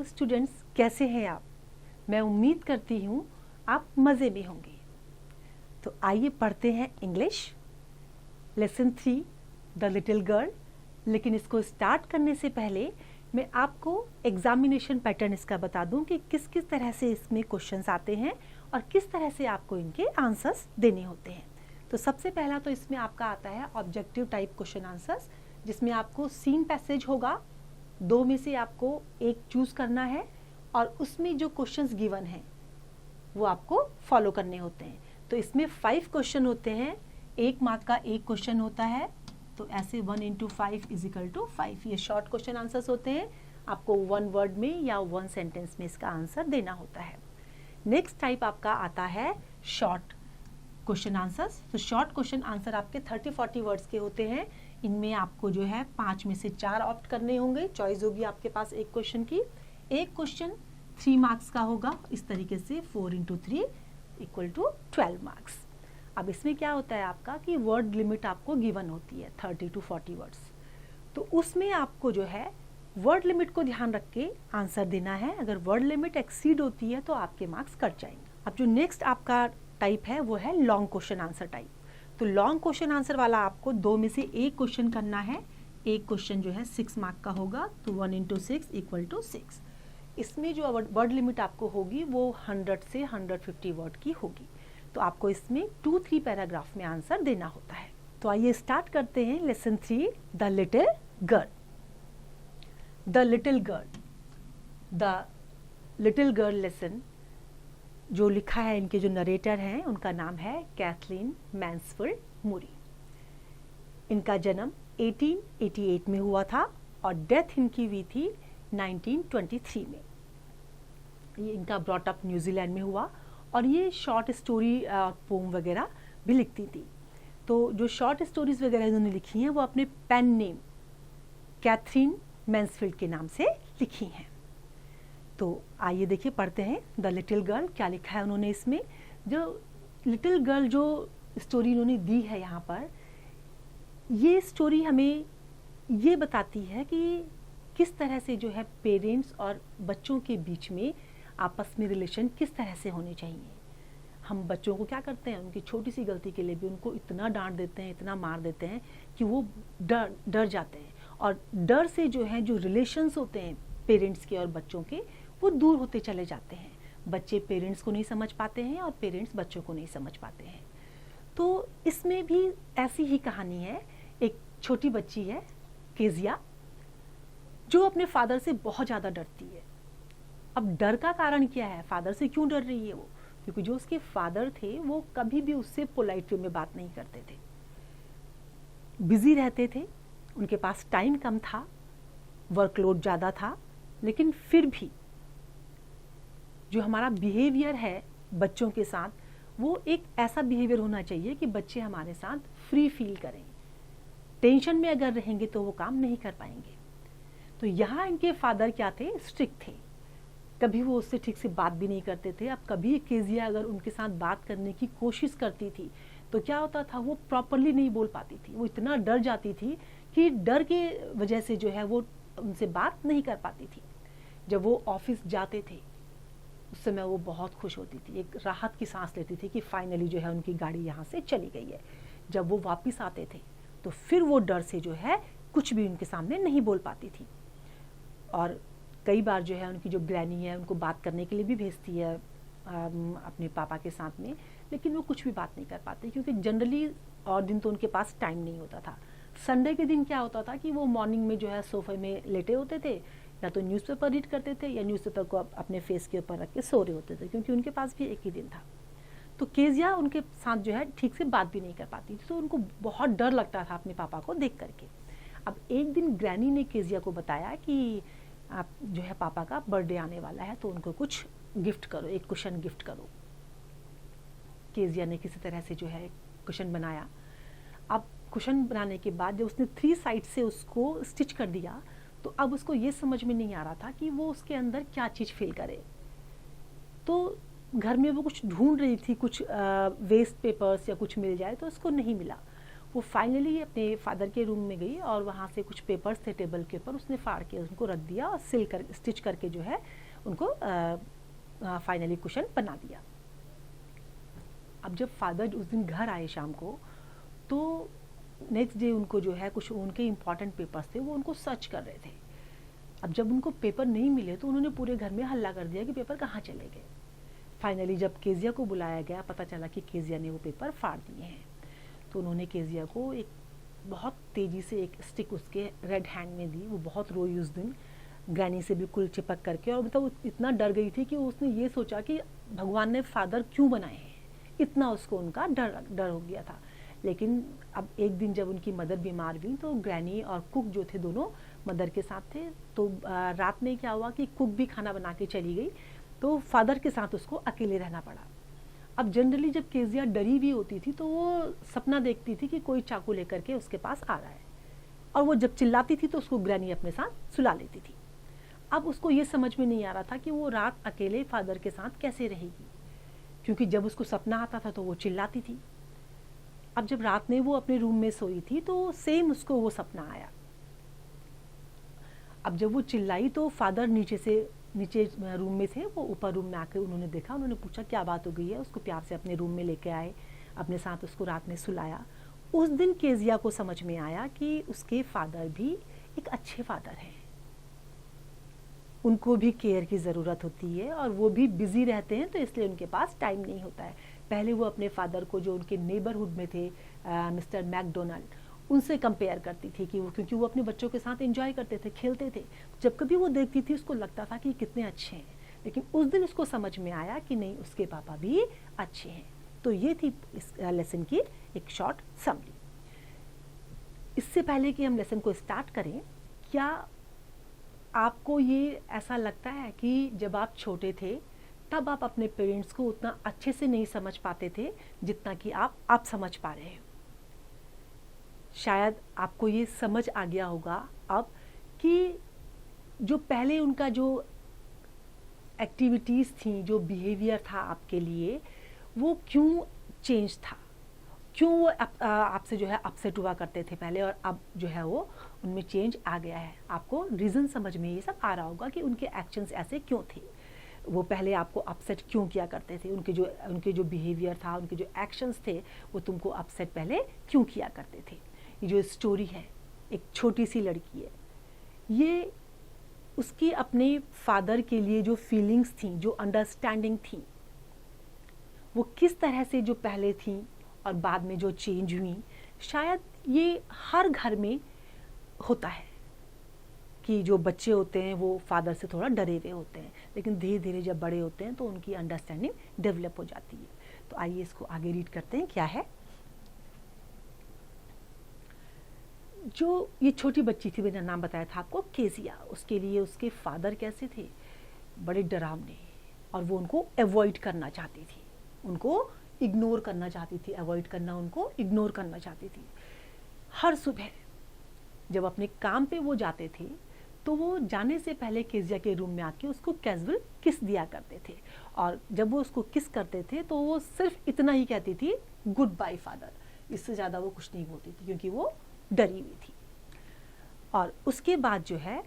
Hello students, कैसे हैं आप? मैं उम्मीद करती हूँ आप मज़े में होंगे। तो आइए पढ़ते हैं English lesson 3 the little girl. लेकिन इसको स्टार्ट करने से पहले मैं आपको एग्जामिनेशन पैटर्न इसका बता दूं कि किस किस तरह से इसमें क्वेश्चंस आते हैं और किस तरह से आपको इनके आंसर्स देने होते हैं। तो सबसे पहला तो इसमें आपका आता है ऑब्जेक्टिव टाइप क्वेश्चन आंसर्स, जिसमें आपको सीन पैसेज होगा। दो में से आपको एक चूज करना है और उसमें जो क्वेश्चंस गिवन हैं वो आपको फॉलो करने होते हैं। तो इसमें 5 क्वेश्चन होते हैं, 1 मार्क का एक क्वेश्चन होता है। तो ऐसे 1 into 5 = 5 ये शॉर्ट क्वेश्चन आंसर्स होते हैं। आपको 1 वर्ड में या 1 सेंटेंस में इसका आंसर देना होता है। नेक्स्ट टाइप आपका आता है शॉर्ट क्वेश्चन आंसर्स। तो शॉर्ट क्वेश्चन आंसर आपके 30-40 वर्ड्स के होते हैं। इनमें आपको जो है 5 में से 4 ऑप्ट करने होंगे। चॉइस होगी आपके पास एक क्वेश्चन की। एक क्वेश्चन 3 मार्क्स का होगा। इस तरीके से 4 into 3 = 12 मार्क्स। अब इसमें क्या होता है आपका कि वर्ड लिमिट आपको गिवन होती है 30 to 40 वर्ड्स। तो उसमें आपको जो है वर्ड लिमिट को ध्यान रख के आंसर देना है। अगर वर्ड लिमिट एक्सीड होती है तो आपके मार्क्स कट जाएंगे। अब जो नेक्स्ट आपका टाइप है वो है लॉन्ग क्वेश्चन आंसर टाइप। तो लॉन्ग क्वेश्चन आंसर वाला आपको 2 में से एक क्वेश्चन करना है। एक क्वेश्चन जो है 6 मार्क का होगा, तो 1 into 6 = 6। इसमें जो वर्ड लिमिट आपको होगी वो 100 से 150 वर्ड की होगी। तो आपको इसमें 2-3 पैराग्राफ में आंसर देना होता है। तो आइए स्टार्ट करते हैं lesson 3 the little girl. The little girl, the little girl lesson जो लिखा है, इनके जो नरेटर हैं उनका नाम है कैथलीन मैन्सफील्ड मूरी। इनका जन्म 1888 में हुआ था और डेथ इनकी हुई थी 1923 में। ये इनका ब्रॉट अप न्यूजीलैंड में हुआ और ये शॉर्ट स्टोरी पोम वगैरह भी लिखती थी। तो जो शॉर्ट स्टोरीज वगैरह इन्होंने लिखी हैं वो अपने पेन नेम कैथरीन मैन्सफील्ड के नाम से लिखी हैं। तो आइए देखिए पढ़ते हैं द लिटिल गर्ल क्या लिखा है उन्होंने इसमें। जो लिटिल गर्ल जो स्टोरी उन्होंने दी है यहाँ पर, ये स्टोरी हमें ये बताती है कि किस तरह से जो है पेरेंट्स और बच्चों के बीच में आपस में रिलेशन किस तरह से होने चाहिए। हम बच्चों को क्या करते हैं, उनकी छोटी सी गलती के लिए भी उनको इतना डांट देते हैं, इतना मार देते हैं कि वो डर जाते हैं। और डर से जो है जो रिलेशंस होते हैं पेरेंट्स के और बच्चों के, वो दूर होते चले जाते हैं। बच्चे पेरेंट्स को नहीं समझ पाते हैं और पेरेंट्स बच्चों को नहीं समझ पाते हैं। तो इसमें भी ऐसी ही कहानी है। एक छोटी बच्ची है केजिया, जो अपने फादर से बहुत ज़्यादा डरती है। अब डर का कारण क्या है, फादर से क्यों डर रही है वो? क्योंकि जो उसके फादर थे वो कभी भी उससे पोलाइट वे में बात नहीं करते थे, बिजी रहते थे, उनके पास टाइम कम था, वर्कलोड ज़्यादा था। लेकिन फिर भी जो हमारा बिहेवियर है बच्चों के साथ, वो एक ऐसा बिहेवियर होना चाहिए कि बच्चे हमारे साथ फ्री फील करें। टेंशन में अगर रहेंगे तो वो काम नहीं कर पाएंगे। तो यहाँ इनके फादर क्या थे, स्ट्रिक्ट थे। कभी वो उससे ठीक से बात भी नहीं करते थे। अब कभी केजिया अगर उनके साथ बात करने की कोशिश करती थी तो क्या होता था, वो प्रॉपरली नहीं बोल पाती थी। वो इतना डर जाती थी कि डर के वजह से जो है वो उनसे बात नहीं कर पाती थी। जब वो ऑफिस जाते थे उस समय वो बहुत खुश होती थी, एक राहत की सांस लेती थी कि फाइनली जो है उनकी गाड़ी यहाँ से चली गई है। जब वो वापस आते थे तो फिर वो डर से जो है कुछ भी उनके सामने नहीं बोल पाती थी। और कई बार जो है उनकी जो ग्रैनी है उनको बात करने के लिए भी भेजती है अपने पापा के साथ में, लेकिन वो कुछ भी बात नहीं कर पाते क्योंकि जनरली और दिन तो उनके पास टाइम नहीं होता था। संडे के दिन क्या होता था कि वो मॉर्निंग में जो है सोफे में लेटे होते थे, या तो न्यूज़पेपर रीड करते थे या न्यूज़पेपर को अपने फेस के ऊपर रख के सो रहे होते थे, क्योंकि उनके पास भी एक ही दिन था। तो केजिया उनके साथ जो है ठीक से बात भी नहीं कर पाती थी, तो उनको बहुत डर लगता था अपने पापा को देख करके। अब एक दिन ग्रैनी ने केजिया को बताया कि आप जो है पापा का बर्थडे आने वाला है तो उनको कुछ गिफ्ट करो, एक कुशन गिफ्ट करो। केजिया ने किसी तरह से जो है कुशन बनाया। अब कुशन बनाने के बाद जब उसने 3 साइड से उसको स्टिच कर दिया तो अब उसको ये समझ में नहीं आ रहा था कि वो उसके अंदर क्या चीज़ फिल करे। तो घर में वो कुछ ढूंढ रही थी, कुछ वेस्ट पेपर्स या कुछ मिल जाए, तो उसको नहीं मिला। वो फाइनली अपने फादर के रूम में गई और वहाँ से कुछ पेपर्स थे टेबल के ऊपर, उसने फाड़ के उनको रख दिया और स्टिच करके जो है उनको फाइनली कुशन बना दिया। अब जब फादर उस दिन घर आए शाम को, तो नेक्स्ट डे उनको जो है कुछ उनके इम्पॉर्टेंट पेपर्स थे, वो उनको सर्च कर रहे थे। अब जब उनको पेपर नहीं मिले तो उन्होंने पूरे घर में हल्ला कर दिया कि पेपर कहाँ चले गए। फाइनली जब केजिया को बुलाया गया, पता चला कि केजिया ने वो पेपर फाड़ दिए हैं। तो उन्होंने केजिया को एक बहुत तेज़ी से एक स्टिक उसके रेड हैंड में दी। वो बहुत रोई उस दिन, ग्रैनी से बिल्कुल चिपक करके, और मतलब इतना डर गई थी कि उसने ये सोचा कि भगवान ने फादर क्यों बनाए हैं, इतना उसको उनका डर हो गया था। लेकिन अब एक दिन जब उनकी मदर बीमार हुई तो ग्रैनी और कुक जो थे दोनों मदर के साथ थे। तो रात में क्या हुआ कि कुक भी खाना बना के चली गई, तो फादर के साथ उसको अकेले रहना पड़ा। अब जनरली जब केजिया डरी हुई होती थी तो वो सपना देखती थी कि कोई चाकू लेकर के उसके पास आ रहा है, और वो जब चिल्लाती थी तो उसको ग्रैनी अपने साथ सुला लेती थी। अब उसको ये समझ में नहीं आ रहा था कि वो रात अकेले फादर के साथ कैसे रहेगी, क्योंकि जब उसको सपना आता था तो वो चिल्लाती थी। अब जब रात में वो अपने रूम में सोई थी तो सेम उसको वो सपना आया। अब जब वो चिल्लाई तो फादर नीचे रूम में थे, वो ऊपर रूम में आकर उन्होंने देखा, उन्होंने पूछा क्या बात हो गई है। उसको प्यार से अपने रूम में लेके आए, अपने साथ उसको रात में सुलाया। उस दिन केजिया को समझ में आया कि उसके फादर भी एक अच्छे फादर हैं, उनको भी केयर की ज़रूरत होती है और वो भी बिज़ी रहते हैं, तो इसलिए उनके पास टाइम नहीं होता है। पहले वो अपने फादर को जो उनके नेबरहुड में थे मिस्टर मैकडोनाल्ड, उनसे कंपेयर करती थी कि वो, क्योंकि वो अपने बच्चों के साथ एंजॉय करते थे, खेलते थे। जब कभी वो देखती थी उसको लगता था कि कितने अच्छे हैं, लेकिन उस दिन उसको समझ में आया कि नहीं, उसके पापा भी अच्छे हैं। तो ये थी इस लेसन की एक शॉर्ट समरी। इससे पहले कि हम लेसन को स्टार्ट करें, क्या आपको ये ऐसा लगता है कि जब आप छोटे थे तब आप अपने पेरेंट्स को उतना अच्छे से नहीं समझ पाते थे जितना कि आप समझ पा रहे हो? शायद आपको ये समझ आ गया होगा अब कि जो पहले उनका जो एक्टिविटीज़ थी, जो बिहेवियर था आपके लिए, वो क्यों चेंज था, क्यों वो आपसे जो है अपसेट हुआ करते थे पहले, और अब जो है वो उनमें चेंज आ गया है। आपको रीज़न समझ में ये सब आ रहा होगा कि उनके एक्शंस ऐसे क्यों थे, वो पहले आपको अपसेट क्यों किया करते थे, उनके जो बिहेवियर था, उनके जो एक्शंस थे, वो तुमको अपसेट पहले क्यों किया करते थे। ये जो स्टोरी है, एक छोटी सी लड़की है, ये उसकी अपने फादर के लिए जो फीलिंग्स थी, जो अंडरस्टैंडिंग थी, वो किस तरह से जो पहले थी और बाद में जो चेंज हुई, शायद ये हर घर में होता है कि जो बच्चे होते हैं वो फादर से थोड़ा डरे हुए होते हैं, लेकिन धीरे धीरे जब बड़े होते हैं तो उनकी अंडरस्टैंडिंग डेवलप हो जाती है। तो आइए इसको आगे रीड करते हैं, क्या है। जो ये छोटी बच्ची थी, मैंने नाम बताया था आपको, केजिया, उसके लिए उसके फादर कैसे थे, बड़े डरावने, और वो उनको अवॉइड करना चाहती थी, उनको इग्नोर करना चाहती थी, अवॉइड करना, उनको इग्नोर करना चाहती थी। हर सुबह जब अपने काम पे वो जाते थे तो वो जाने से पहले केजिया के रूम में आके उसको कैजुअल किस दिया करते थे, और जब वो उसको किस करते थे तो वो सिर्फ इतना ही कहती थी, गुड बाय फादर, इससे ज़्यादा वो कुछ नहीं बोलती थी, क्योंकि वो डरी हुई थी। और उसके बाद जो है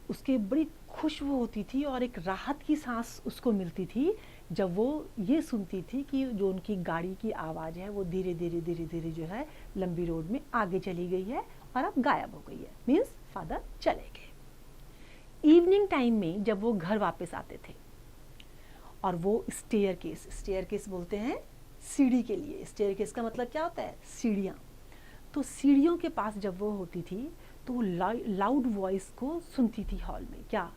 उसके बड़ी खुश वो होती थी और एक राहत की सांस उसको मिलती थी जब वो ये सुनती थी कि जो उनकी गाड़ी की आवाज़ है वो धीरे धीरे जो है लंबी रोड में आगे चली गई है और अब गायब हो गई है, मीन्स फादर चले गए। इवनिंग टाइम में जब वो घर वापस आते थे और वो स्टेयर केस बोलते हैं सीढ़ी के लिए, स्टेयर केस का मतलब क्या होता है, सीढ़ियाँ। तो सीढ़ियों के पास जब वो होती थी तो वो लाउड वॉइस को सुनती थी हॉल में। क्या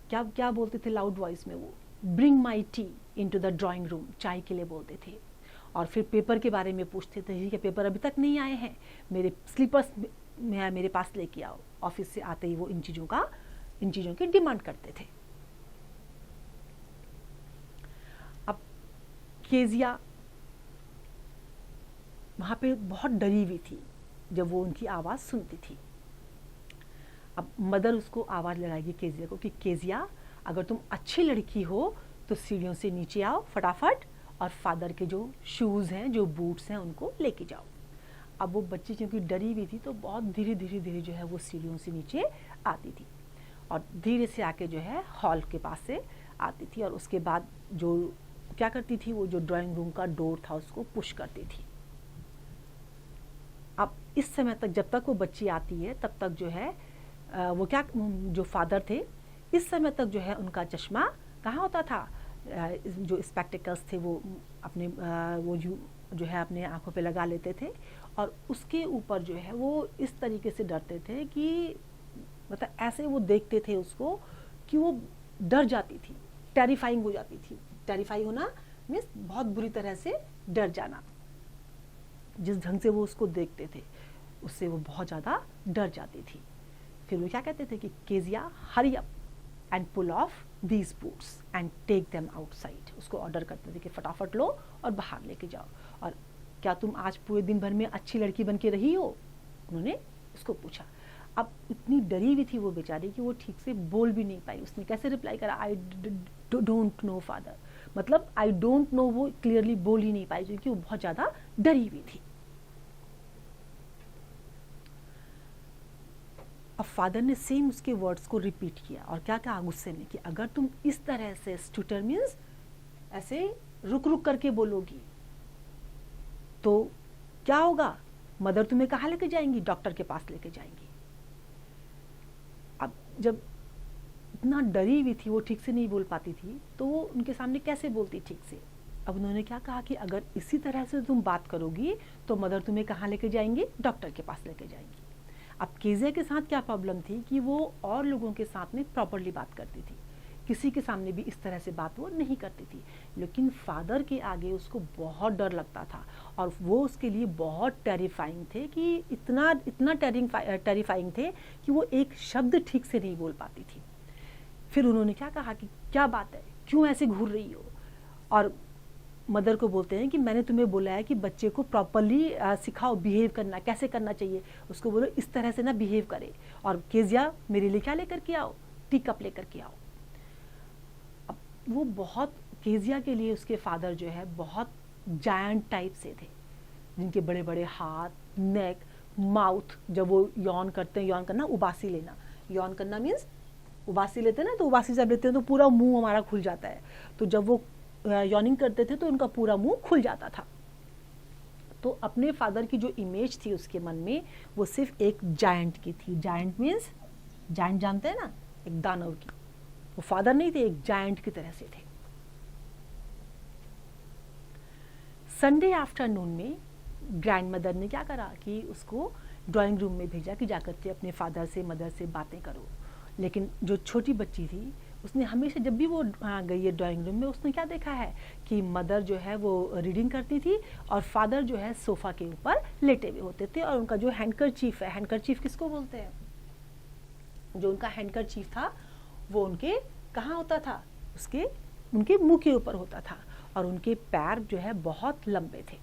क्या क्या बोलते थे लाउड वॉइस में, वो bring my T into the drawing room, चाय के लिए बोलते थे। और फिर पेपर के बारे में पूछते थे, ठीक है पेपर अभी तक नहीं आए हैं, मेरे स्लीपर्स मेरे पास लेके आओ। ऑफिस से आते ही वो इन चीज़ों की डिमांड करते थे। अब केजिया वहाँ पे बहुत डरी हुई थी जब वो उनकी आवाज़ सुनती थी। अब मदर उसको आवाज़ लगाएगी केजिया को कि केजिया, अगर तुम अच्छी लड़की हो तो सीढ़ियों से नीचे आओ फटाफट, और फादर के जो शूज़ हैं, जो बूट्स हैं, उनको लेके जाओ। अब वो बच्ची क्योंकि डरी हुई थी तो बहुत धीरे धीरे धीरे जो है वो सीढ़ियों से नीचे आती थी और धीरे से आके जो है हॉल के पास से आती थी और उसके बाद जो क्या करती थी, वो जो ड्राइंग रूम का डोर था उसको पुश करती थी। अब इस समय तक जब तक वो बच्ची आती है तब तक जो है वो क्या, जो फादर थे इस समय तक जो है उनका चश्मा कहाँ होता था, जो स्पेक्टिकल्स थे वो अपने वो जो है अपने आँखों पे लगा लेते थे और उसके ऊपर जो है वो इस तरीके से डरते थे कि मतलब ऐसे वो देखते थे उसको कि वो डर जाती थी, टेरिफाइंग हो जाती थी। टेरिफाई होना मीन्स बहुत बुरी तरह से डर जाना। जिस ढंग से वो उसको देखते थे उससे वो बहुत ज़्यादा डर जाती थी। फिर वो क्या कहते थे कि Kezia hurry up and pull off these boots and take them outside. उसको ऑर्डर करते थे कि फटाफट लो और बाहर लेके जाओ। और क्या तुम आज पूरे दिन भर में अच्छी लड़की बन के रही हो, उन्होंने उसको पूछा। अब इतनी डरी हुई थी वो बेचारी कि वो ठीक से बोल भी नहीं पाई। उसने कैसे रिप्लाई करा, आई डोंट नो फादर, मतलब आई डोंट नो वो क्लियरली बोल ही नहीं पाई क्योंकि वो बहुत ज़्यादा डरी हुई थी। अब फादर ने सेम उसके वर्ड्स को रिपीट किया और क्या कहा गुस्से में कि अगर तुम इस तरह से स्टूटर मीन्स ऐसे रुक रुक करके बोलोगी तो क्या होगा, मदर तुम्हें कहाँ लेके जाएंगी, डॉक्टर के पास लेके जाएंगी। अब जब इतना डरी हुई थी, वो ठीक से नहीं बोल पाती थी, तो वो उनके सामने कैसे बोलती ठीक से। अब उन्होंने क्या कहा कि अगर इसी तरह से तुम बात करोगी तो मदर तुम्हें कहाँ लेके जाएंगी, डॉक्टर के पास लेके जाएंगी। अब केजिया के साथ क्या प्रॉब्लम थी कि वो और लोगों के साथ में प्रॉपरली बात करती थी, किसी के सामने भी इस तरह से बात वो नहीं करती थी, लेकिन फादर के आगे उसको बहुत डर लगता था और वो उसके लिए बहुत टेरिफाइंग थे कि इतना टेरिफाइंग थे कि वो एक शब्द ठीक से नहीं बोल पाती थी। फिर उन्होंने क्या कहा कि क्या बात है, क्यों ऐसे घूर रही हो। और मदर को बोलते हैं कि मैंने तुम्हें बोला है कि बच्चे को प्रॉपरली सिखाओ बिहेव करना, कैसे करना चाहिए, उसको बोलो इस तरह से ना बिहेव करे। और केजिया मेरे लिए क्या लेकर के आओ, टी कप लेकर के आओ। अब वो बहुत केजिया के लिए उसके फादर जो है बहुत जायंट टाइप से थे, जिनके बड़े बड़े हाथ, नेक, माउथ, जब वो यॉन करते हैं, यॉन करना उबासी लेना, यॉन करना मीन्स उबासी लेते हैं ना, तो उबासी जब लेते हैं तो पूरा मुंह हमारा खुल जाता है, तो जब वो यॉनिंग करते थे तो उनका पूरा मुंह खुल जाता था। तो अपने फादर की जो इमेज थी उसके मन में वो सिर्फ एक जायंट की थी। जायंट मीन्स, जायंट जानते हैं ना, एक दानव की। वो फादर नहीं थे, एक जायंट की तरह से थे। संडे आफ्टरनून में ग्रैंड मदर ने क्या करा कि उसको ड्राइंग रूम में भेजा कि जाकर के अपने फादर से, मदर से बातें करो। लेकिन जो छोटी बच्ची थी उसने हमेशा जब भी वो गई है ड्राइंग रूम में, उसने क्या देखा है कि मदर जो है वो रीडिंग करती थी और फादर जो है सोफ़ा के ऊपर लेटे हुए होते थे। और उनका जो हैंडकरचीफ है, हैंडकरचीफ किसको बोलते हैं, जो उनका हैंडकरचीफ था वो उनके कहाँ होता था, उनके मुंह के ऊपर होता था और उनके पैर जो है बहुत लंबे थे।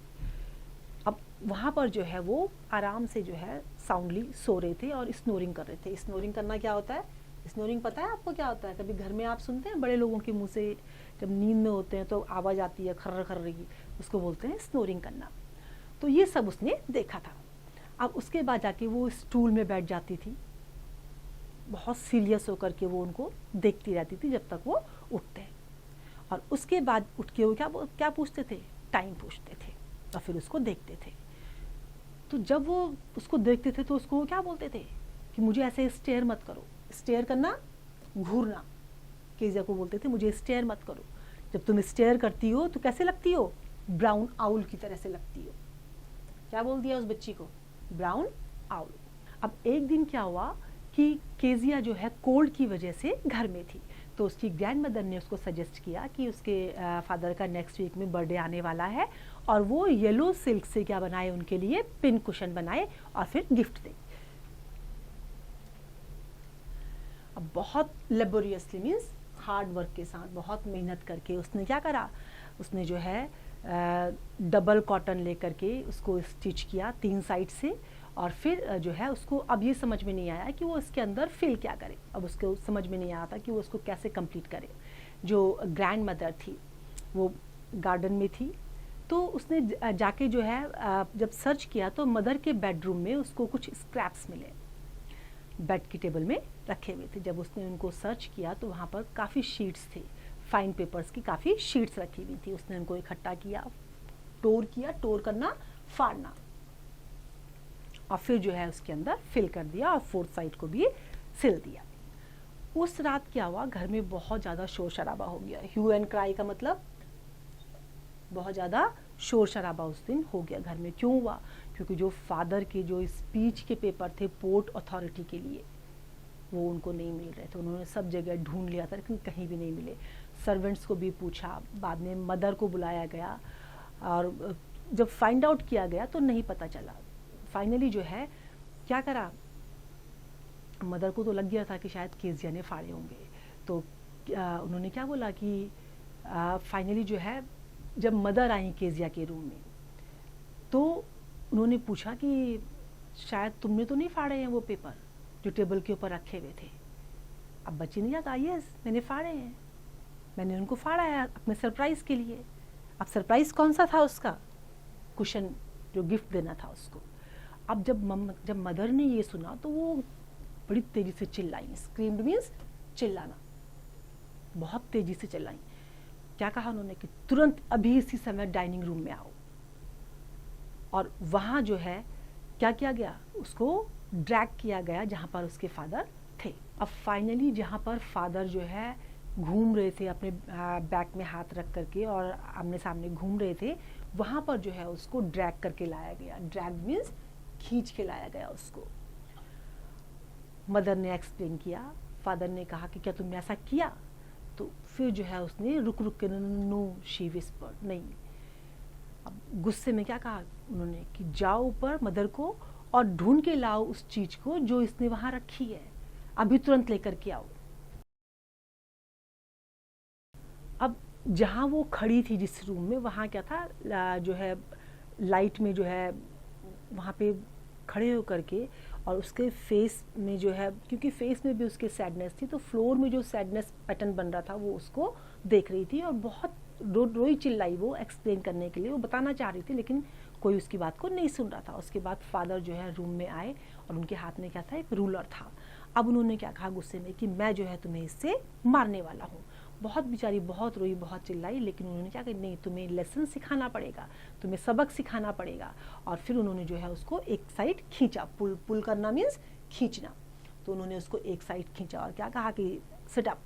अब वहाँ पर जो है वो आराम से जो है साउंडली सो रहे थे और स्नोरिंग कर रहे थे। स्नोरिंग करना क्या होता है, स्नोरिंग पता है आपको क्या होता है? कभी घर में आप सुनते हैं बड़े लोगों के मुंह से, जब नींद में होते हैं तो आवाज़ आती है खर्र खर्र की, उसको बोलते हैं स्नोरिंग करना। तो ये सब उसने देखा था। अब उसके बाद जाके वो स्टूल में बैठ जाती थी, बहुत सीरियस होकर के वो उनको देखती रहती थी जब तक वो उठते हैं। और उसके बाद उठ के वो क्या पूछते थे, टाइम पूछते थे और फिर उसको देखते थे। तो जब वो उसको देखते थे तो उसको क्या बोलते थे कि मुझे ऐसे स्टेयर मत करो। स्टेयर करना, घूरना। केजिया को बोलते थे मुझे स्टेयर मत करो, जब तुम स्टेयर करती हो तो कैसे लगती हो, ब्राउन आउल की तरह से लगती हो। क्या बोल दिया उस बच्ची को, ब्राउन आउल। अब एक दिन क्या हुआ कि केजिया जो है कोल्ड की वजह से घर में थी, तो उसकी ग्रैंड मदर ने उसको सजेस्ट किया कि उसके फादर का नेक्स्ट वीक में बर्थडे आने वाला है और वो येलो सिल्क से क्या बनाए, उनके लिए पिन कुशन बनाए और फिर गिफ्ट दे। अब बहुत लेबोरियसली मीन्स हार्ड वर्क के साथ, बहुत मेहनत करके उसने क्या करा, उसने जो है डबल कॉटन लेकर के उसको स्टिच किया 3 साइड से। और फिर जो है उसको अब ये समझ में नहीं आया कि वो इसके अंदर फिल क्या करे। अब उसको समझ में नहीं आया था कि वो उसको कैसे कंप्लीट करे। जो ग्रैंड मदर थी वो गार्डन में थी, तो उसने जाके जो है जब सर्च किया तो मदर के बेडरूम में उसको कुछ स्क्रैप्स मिले, बेड की टेबल में रखे हुए थे। जब उसने उनको सर्च किया तो वहाँ पर काफ़ी शीट्स थे, फाइन पेपर्स की काफ़ी शीट्स रखी हुई थी। उसने उनको इकट्ठा किया, टोर करना, फाड़ना, और फिर जो है उसके अंदर फिल कर दिया और फोर्थ साइड को भी सिल दिया। उस रात क्या हुआ, घर में बहुत ज़्यादा शोर शराबा हो गया। ह्यू एंड क्राई का मतलब बहुत ज़्यादा शोर शराबा उस दिन हो गया घर में। क्यों हुआ? क्योंकि जो फादर के जो स्पीच के पेपर थे पोर्ट अथॉरिटी के लिए, वो उनको नहीं मिल रहे थे। उन्होंने सब जगह ढूंढ लिया था लेकिन कहीं भी नहीं मिले। सर्वेंट्स को भी पूछा, बाद में मदर को बुलाया गया और जब फाइंड आउट किया गया तो नहीं पता चला। फाइनली जो है क्या करा, मदर को तो लग गया था कि शायद केजिया ने फाड़े होंगे। तो उन्होंने क्या बोला कि फाइनली जो है जब मदर आई केजिया के रूम में तो उन्होंने पूछा कि शायद तुमने तो नहीं फाड़े हैं वो पेपर जो टेबल के ऊपर रखे हुए थे। अब बच्ची ने कहा यस मैंने फाड़े हैं, मैंने उनको फाड़ा है अपने सरप्राइज़ के लिए। अब सरप्राइज़ कौन सा था उसका? कुशन जो गिफ्ट देना था उसको। अब जब मदर ने ये सुना तो वो बड़ी तेज़ी से चिल्लाई। स्क्रीम्ड मीन्स चिल्लाना, बहुत तेज़ी से चिल्लाई। क्या कहा उन्होंने कि तुरंत अभी इसी समय डाइनिंग रूम में आओ। और वहाँ जो है क्या किया गया, उसको ड्रैग किया गया जहाँ पर उसके फादर थे। अब फाइनली जहाँ पर फादर जो है घूम रहे थे अपने बैक में हाथ रख करके और आमने सामने घूम रहे थे, वहाँ पर जो है उसको ड्रैग करके लाया गया। ड्रैग मीन्स खींच के लाया गया उसको। मदर ने एक्सप्लेन किया, फादर ने कहा कि क्या तुमने ऐसा किया? तो फिर जो है उसने रुक के नो शी विस्पर्ड, नहीं। अब गुस्से में क्या कहा उन्होंने कि जाओ ऊपर मदर को और ढूंढ के लाओ उस चीज को जो इसने वहां रखी है, अभी तुरंत लेकर के आओ। अब जहां वो खड़ी थी जिस रूम में, वहां क्या था जो है लाइट में जो है वहां पे खड़े होकर के और उसके फेस में जो है, क्योंकि फेस में भी उसके सैडनेस थी तो फ्लोर में जो सैडनेस पैटर्न बन रहा था वो उसको देख रही थी और बहुत रोई चिल्लाई वो एक्सप्लेन करने के लिए, वो बताना चाह रही थी लेकिन कोई उसकी बात को नहीं सुन रहा था। उसके बाद फादर जो है रूम में आए और उनके हाथ में क्या था, एक रूलर था। अब उन्होंने क्या कहा गुस्से में कि मैं जो है तुम्हें इससे मारने वाला हूँ। बहुत बेचारी बहुत रोई, बहुत चिल्लाई, लेकिन उन्होंने क्या कहा, नहीं तुम्हें लेसन सिखाना पड़ेगा, तुम्हें सबक सिखाना पड़ेगा। और फिर उन्होंने जो है उसको एक साइड खींचा, पुल करना मीन्स खींचना। तो उन्होंने उसको एक साइड खींचा और क्या कहा कि सिट अप,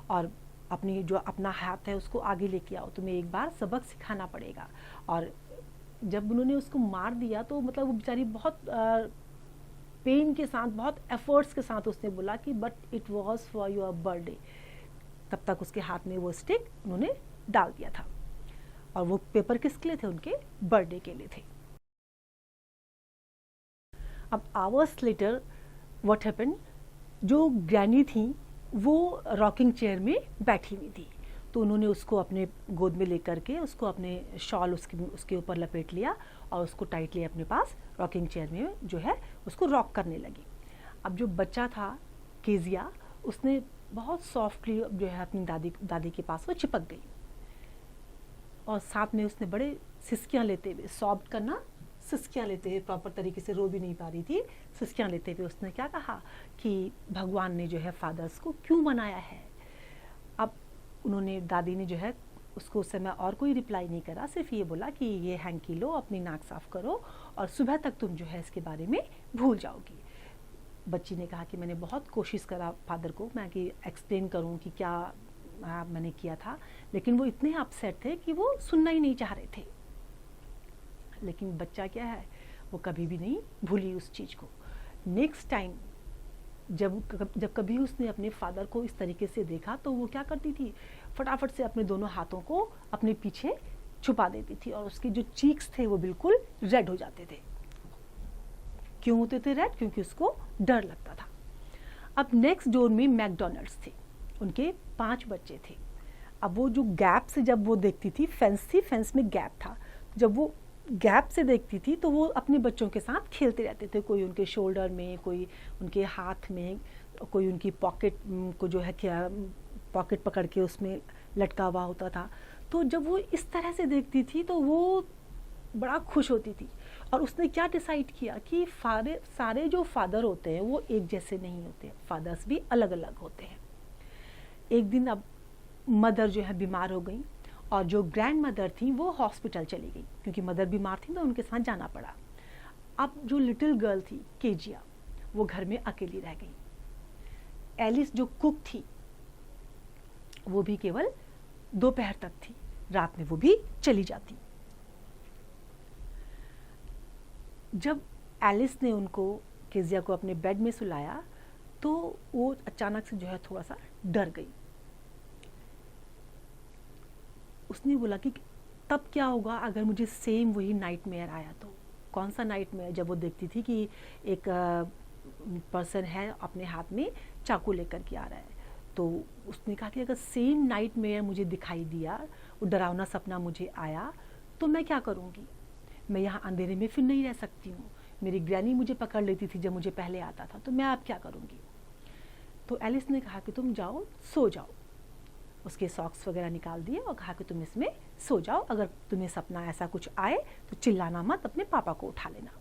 और अपनी जो अपना हाथ है उसको आगे लेके आओ, तुम्हें एक बार सबक सिखाना पड़ेगा। और जब उन्होंने उसको मार दिया तो मतलब वो बेचारी बहुत पेन के साथ, बहुत एफर्ट्स के साथ उसने बोला कि but it was for your birthday. तब तक उसके हाथ में वो स्टिक उन्होंने डाल दिया था और वो पेपर किसके लिए थे, उनके बर्थडे के लिए थे। अब आवर्स लेटर व्हाट हैपेंड, जो ग्रैनी थी वो रॉकिंग चेयर में बैठी हुई थी, तो उन्होंने उसको अपने गोद में लेकर के उसको अपने शॉल उसके ऊपर लपेट लिया और उसको टाइटली अपने पास रॉकिंग चेयर में जो है उसको रॉक करने लगी। अब जो बच्चा था केजिया, उसने बहुत सॉफ्टली जो है अपनी दादी के पास वो चिपक गई और साथ में उसने बड़े सिसकियाँ लेते हुए, सॉफ्ट करना, सिसकियाँ लेते हुए, प्रॉपर तरीके से रो भी नहीं पा रही थी, सिसकियाँ लेते हुए उसने क्या कहा कि भगवान ने जो है फादर्स को क्यों बनाया है। अब उन्होंने, दादी ने जो है उसको उस समय और कोई रिप्लाई नहीं करा, सिर्फ ये बोला कि ये हैंकी लो, अपनी नाक साफ करो और सुबह तक तुम जो है इसके बारे में भूल जाओगी। बच्ची ने कहा कि मैंने बहुत कोशिश करा फादर को मैं कि एक्सप्लेन करूं कि क्या मैंने किया था, लेकिन वो इतने अपसेट थे कि वो सुनना ही नहीं चाह रहे थे। लेकिन बच्चा क्या है, वो कभी भी नहीं भूली उस चीज़ को। नेक्स्ट टाइम जब कभी उसने अपने फादर को इस तरीके से देखा तो वो क्या करती थी, फटाफट से अपने दोनों हाथों को अपने पीछे छुपा देती थी और उसके जो चीक्स थे वो बिल्कुल रेड हो जाते थे। क्यों होते थे रेड? क्योंकि उसको डर लगता था। अब नेक्स्ट डोर में मैकडॉनल्ड्स थे, उनके 5 बच्चे थे। अब वो जो गैप से जब वो देखती थी, फेंस थी, फेंस में गैप था, जब वो गैप से देखती थी तो वो अपने बच्चों के साथ खेलते रहते थे, कोई उनके शोल्डर में, कोई उनके हाथ में, कोई उनकी पॉकेट को जो है क्या पॉकेट पकड़ के उसमें लटका हुआ होता था। तो जब वो इस तरह से देखती थी तो वो बड़ा खुश होती थी। और उसने क्या डिसाइड किया कि सारे जो फादर होते हैं वो एक जैसे नहीं होते, फादर्स भी अलग अलग होते हैं। एक दिन अब मदर जो है बीमार हो गई और जो ग्रैंड मदर थी वो हॉस्पिटल चली गई, क्योंकि मदर बीमार थी तो उनके साथ जाना पड़ा। अब जो लिटिल गर्ल थी केजिया, वो घर में अकेली रह गई। एलिस जो कुक थी वो भी केवल दोपहर तक थी, रात में वो भी चली जाती। जब एलिस ने उनको, केजिया को अपने बेड में सुलाया तो वो अचानक से जो है थोड़ा सा डर गई। उसने बोला कि तब क्या होगा अगर मुझे सेम वही नाइटमेयर आया तो। कौन सा नाइटमेयर? जब वो देखती थी कि एक पर्सन है अपने हाथ में चाकू लेकर के आ रहा है। तो उसने कहा कि अगर सेम नाइटमेयर मुझे दिखाई दिया, वो डरावना सपना मुझे आया, तो मैं क्या करूँगी? मैं यहाँ अंधेरे में फिर नहीं रह सकती हूँ। मेरी ग्रैनी मुझे पकड़ लेती थी जब मुझे पहले आता था, तो मैं अब क्या करूँगी? तो एलिस ने कहा कि तुम जाओ, सो जाओ। उसके सॉक्स वगैरह निकाल दिए और कहा कि तुम इसमें सो जाओ, अगर तुम्हें सपना ऐसा कुछ आए तो चिल्लाना मत, अपने पापा को उठा लेना।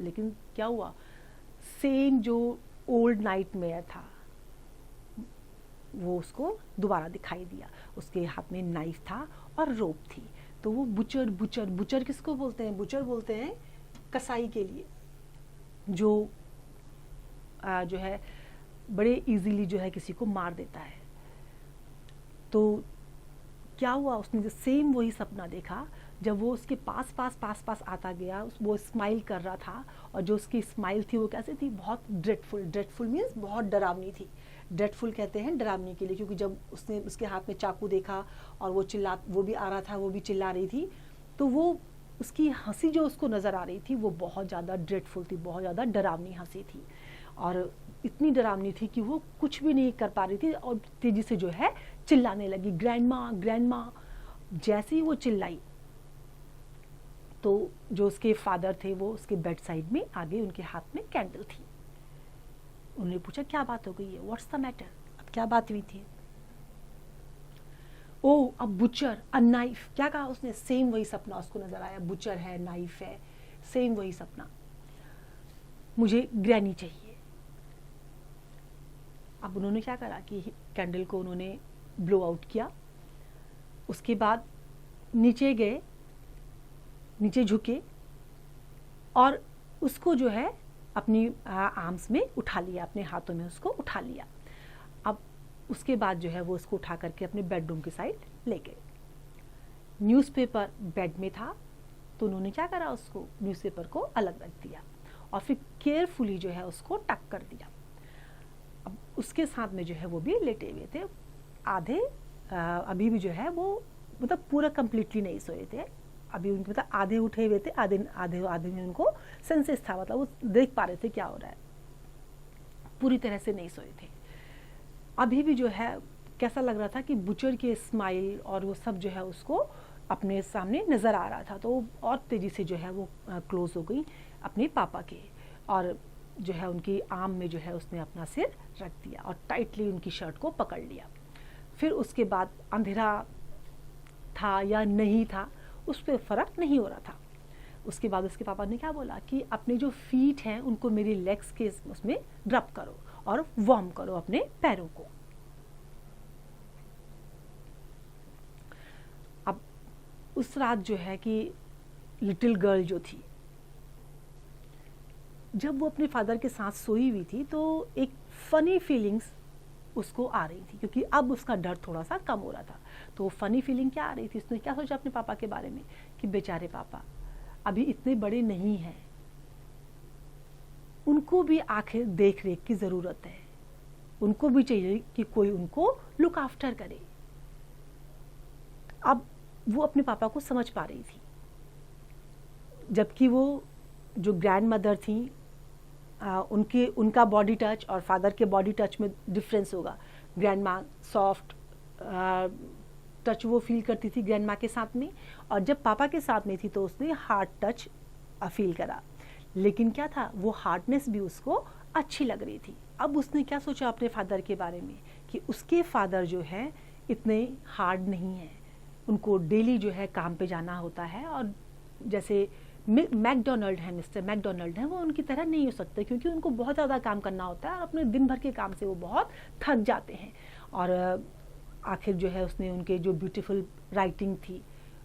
लेकिन क्या हुआ, सेम जो ओल्ड नाइटमेयर था वो उसको दोबारा दिखाई दिया। उसके हाथ में नाइफ था और रोप थी। तो वो बुचर किसको बोलते हैं? बुचर बोलते हैं कसाई के लिए, जो है बड़े इजीली जो है किसी को मार देता है। तो क्या हुआ, उसने जो सेम वही सपना देखा। जब वो उसके पास आता गया, वो स्माइल कर रहा था और जो उसकी स्माइल थी वो कैसे थी? बहुत ड्रेडफुल मीन्स बहुत डरावनी थी। ड्रेडफुल कहते हैं डरावनी के लिए, क्योंकि जब उसने उसके हाथ में चाकू देखा और वो भी आ रहा था, वो भी चिल्ला रही थी, तो वो उसकी हंसी जो उसको नज़र आ रही थी वो बहुत ज़्यादा ड्रेडफुल थी, बहुत ज़्यादा डरावनी हंसी थी। और इतनी डरावनी थी कि वो कुछ भी नहीं कर पा रही थी और तेजी से जो है चिल्लाने लगी, ग्रैंडमा। जैसे ही वो चिल्लाई तो जो उसके फादर थे वो उसके बेड साइड में आगे, उनके हाथ में कैंडल थी। उन्होंने पूछा क्या बात हो गई है, व्हाट्स द मैटर, अब क्या बात हुई थी? ओ अ बुचर, अ नाइफ। क्या कहा उसने? सेम वही सपना उसको नजर आया, बुचर है, नाइफ है, सेम वही सपना। मुझे ग्रैनी चाहिए। अब उन्होंने क्या करा कि कैंडल को उन्होंने ब्लो आउट किया। उसके बाद नीचे गए, नीचे झुके और उसको जो है अपनी आर्म्स में उठा लिया, अपने हाथों में उसको उठा लिया। अब उसके बाद जो है वो उसको उठा करके अपने बेडरूम की साइड ले गए। न्यूज़पेपर बेड में था तो उन्होंने क्या करा, उसको न्यूज़पेपर को अलग रख दिया और फिर केयरफुली जो है उसको टक कर दिया। अब उसके साथ में जो है वो भी लेटे हुए थे, आधे अभी भी जो है वो मतलब पूरा कंप्लीटली नहीं सोए थे, अभी उनके मतलब आधे उठे हुए थे, आधे में उनको सेंसेस था, मतलब वो देख पा रहे थे क्या हो रहा है, पूरी तरह से नहीं सोए थे। अभी भी जो है कैसा लग रहा था कि बुचर के स्माइल और वो सब जो है उसको अपने सामने नज़र आ रहा था। तो और तेज़ी से जो है वो क्लोज हो गई अपने पापा के और जो है उनकी आर्म में जो है उसने अपना सिर रख दिया और टाइटली उनकी शर्ट को पकड़ लिया। फिर उसके बाद अंधेरा था या नहीं था उस पर फ़र्क नहीं हो रहा था। उसके बाद उसके पापा ने क्या बोला कि अपने जो फीट हैं उनको मेरी लेग्स के उसमें रब करो और वार्म करो अपने पैरों को। अब उस रात जो है कि लिटिल गर्ल जो थी, जब वो अपने फादर के साथ सोई हुई थी तो एक फ़नी फीलिंग्स उसको आ रही थी, क्योंकि अब उसका डर थोड़ा सा कम हो रहा था। तो फ़नी फीलिंग क्या आ रही थी, उसने क्या सोचा अपने पापा के बारे में कि बेचारे पापा अभी इतने बड़े नहीं हैं, उनको भी आखिर देख रेख की ज़रूरत है, उनको भी चाहिए कि कोई उनको लुक आफ्टर करे। अब वो अपने पापा को समझ पा रही थी, जबकि वो जो ग्रैंड मदर थी उनका बॉडी टच और फादर के बॉडी टच में डिफरेंस होगा। ग्रैंड माँ सॉफ्ट टच वो फील करती थी ग्रैंड माँ के साथ में, और जब पापा के साथ में थी तो उसने हार्ड टच फील करा। लेकिन क्या था, वो हार्डनेस भी उसको अच्छी लग रही थी। अब उसने क्या सोचा अपने फादर के बारे में कि उसके फादर जो है इतने हार्ड नहीं हैं, उनको डेली जो है काम पे जाना होता है, और जैसे मैकडोनल्ड हैं, मिस्टर मैकडोनल्ड हैं, वो उनकी तरह नहीं हो सकते क्योंकि उनको बहुत ज़्यादा काम करना होता है और अपने दिन भर के काम से वो बहुत थक जाते हैं। और आखिर जो है उसने उनके जो ब्यूटीफुल राइटिंग थी,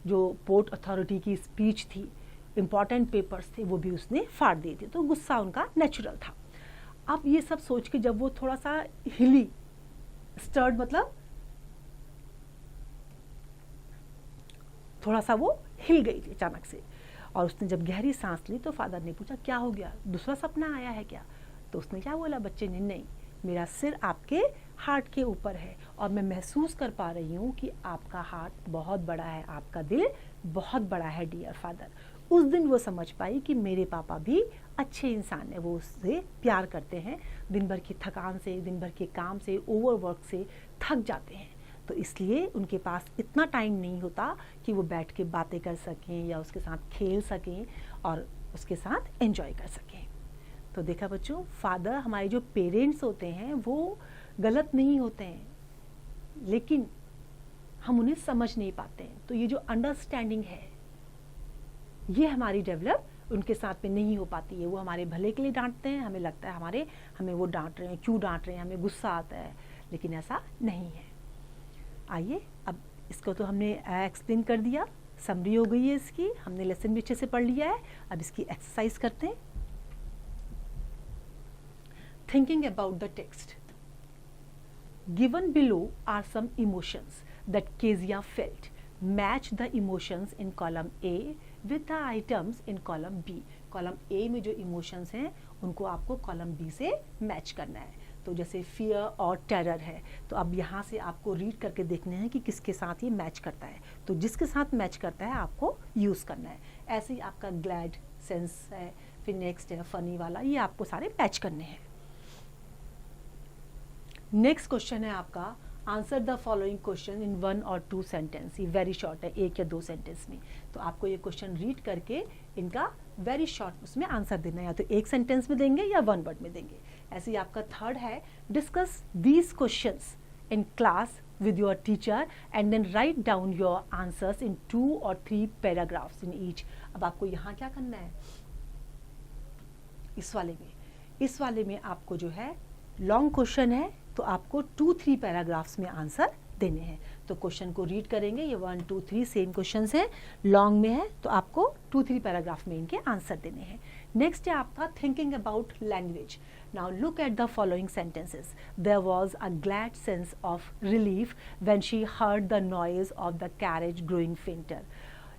जो पोर्ट अथॉरिटी की स्पीच थी, इम्पॉर्टेंट पेपर्स थे, वो भी उसने फाड़ दिए थे। तो गुस्सा उनका नेचुरल था। अब ये सब सोच के जब वो थोड़ा सा हिली, स्टर्ड मतलब थोड़ा सा वो हिल गई थी अचानक से, और उसने जब गहरी सांस ली तो फादर ने पूछा क्या हो गया, दूसरा सपना आया है क्या? तो उसने क्या बोला बच्चे ने, नहीं, मेरा सिर आपके हार्ट के ऊपर है और मैं महसूस कर पा रही हूँ कि आपका हार्ट बहुत बड़ा है, आपका दिल बहुत बड़ा है डियर फादर। उस दिन वो समझ पाई कि मेरे पापा भी अच्छे इंसान हैं, वो उससे प्यार करते हैं, दिन भर की थकान से, दिन भर के काम से, ओवरवर्क से थक जाते हैं, तो इसलिए उनके पास इतना टाइम नहीं होता कि वो बैठ के बातें कर सकें या उसके साथ खेल सकें और उसके साथ एंजॉय कर सकें। तो देखा बच्चों, फादर, हमारे जो पेरेंट्स होते हैं वो गलत नहीं होते हैं, लेकिन हम उन्हें समझ नहीं पाते हैं। तो ये जो अंडरस्टैंडिंग है ये हमारी डेवलप उनके साथ में नहीं हो पाती है। वो हमारे भले के लिए डांटते हैं, हमें लगता है हमें वो डांट रहे हैं, क्यों डांट रहे हैं, हमें गुस्सा आता है, लेकिन ऐसा नहीं है। आइए, अब इसको तो हमने एक्सप्लेन कर दिया, समरी हो गई है इसकी, हमने लेसन भी अच्छे से पढ़ लिया है। अब इसकी एक्सरसाइज करते हैं। Thinking about the text. Given below are some emotions that Kezia felt. Match the emotions in column A with the items in column B. Column A में जो इमोशंस हैं उनको आपको कॉलम बी से मैच करना है। तो जैसे फियर और टेरर है, तो अब यहाँ से आपको रीड करके देखने हैं कि किसके साथ ये मैच करता है। तो जिसके साथ मैच करता है आपको यूज़ करना है। ऐसे ही आपका ग्लैड सेंस है, फिर नेक्स्ट है फनी वाला, ये आपको सारे मैच करने हैं। नेक्स्ट क्वेश्चन है आपका, answer the following question in 1 और 2 सेंटेंस। ये वेरी शॉर्ट है, 1 या 2 सेंटेंस में। तो आपको ये क्वेश्चन रीड करके इनका वेरी शॉर्ट उसमें आंसर देना है, या तो 1 सेंटेंस में देंगे या 1 वर्ड में देंगे। ऐसे ही आपका थर्ड है, discuss these questions in class with your teacher and then write down your answers in 2 or 3 paragraphs in each। अब आपको यहाँ क्या करना है, इस वाले में आपको जो है लॉन्ग क्वेश्चन है तो आपको 2-3 पैराग्राफ्स में आंसर देने हैं। तो क्वेश्चन को रीड करेंगे, ये 1, 2, 3 सेम क्वेश्चंस हैं, लॉन्ग में है तो आपको 2-3 पैराग्राफ में इनके आंसर देने हैं। नेक्स्ट है आपका thinking about language. Now look at the following sentences. There was a glad sense of relief when she heard the noise of the carriage growing fainter.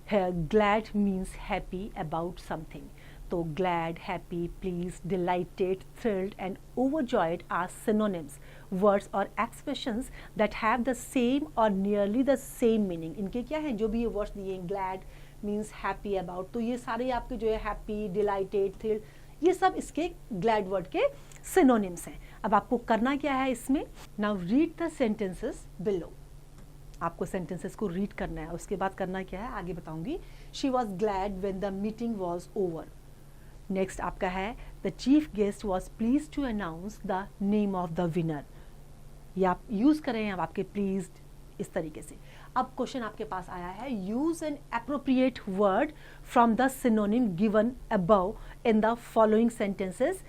Here, glad means happy about something. So glad, happy, pleased, delighted, thrilled and overjoyed are synonyms, words or expressions that have the same or nearly the same meaning. इनके क्या हैं, जो भी ये words दिए, glad means happy about, तो ये सारे आपके जो है happy, delighted, thrilled, ये सब इसके ग्लैड वर्ड के सिनोनिम्स हैं। अब आपको करना क्या है इसमें, now read the sentences below. आपको सेंटेंसेस को रीड करना है, उसके बाद करना क्या है आगे बताऊंगी। She was glad when the meeting was over. Next आपका है, the chief guest was please to announce the name of the winner. ये आप यूज कर रहे हैं, अब आपके प्लीज्ड इस तरीके से। अब क्वेश्चन आपके पास आया है, use N appropriate word from the synonym given above in the following sentences,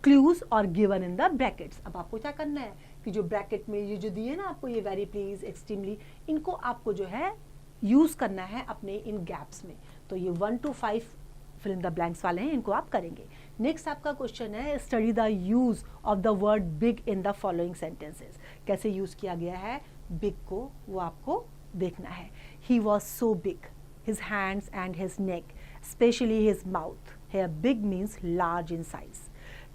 clues और गिवन इन द ब्रैकेट्स। अब आपको क्या करना है कि जो ब्रैकेट में ये जो दिए ना आपको, ये वेरी प्लीज, एक्सट्रीमली, इनको आपको जो है यूज करना है अपने इन गैप्स में। तो ये 1 to 5 fill in the blanks वाले हैं, इनको आप करेंगे। नेक्स्ट आपका क्वेश्चन है, study the use of the word big in the following sentences. कैसे यूज किया गया है बिग को, वो आपको देखना है। He was so big, his hands and his neck, especially his mouth. Here big means large in size.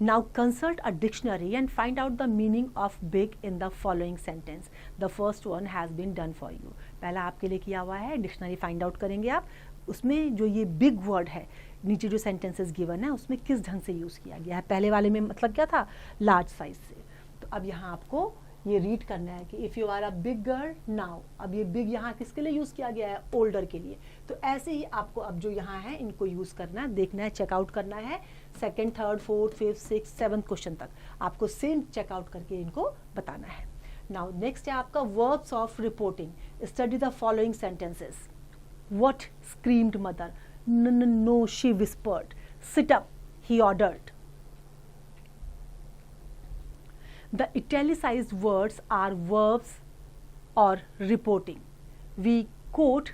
Now consult a dictionary and find out the meaning of big in the following sentence. The first one has been done for you. पहला आपके लिए किया हुआ है, dictionary find out करेंगे आप। उसमें जो ये बिग वर्ड है, नीचे जो सेंटेंसेस गिवन है उसमें किस ढंग से यूज़ किया गया है। पहले वाले में मतलब क्या था, लार्ज साइज से। तो अब यहाँ आपको ये रीड करना है कि if you are a big girl now. अब ये बिग यहाँ किसके लिए यूज़ किया गया है, ओल्डर के लिए। तो ऐसे ही आपको अब जो यहाँ है इनको यूज़ करना है, देखना है, चेकआउट करना है। 2nd, 3rd, 4th, 5th, 6th, 7th question तक आपको सेम चेकआउट करके इनको बताना है। नाउ नेक्स्ट है आपका verbs of reporting. Study the following sentences. What screamed mother. No she whispered. Sit up he ordered. The italicized words are verbs or reporting. We quote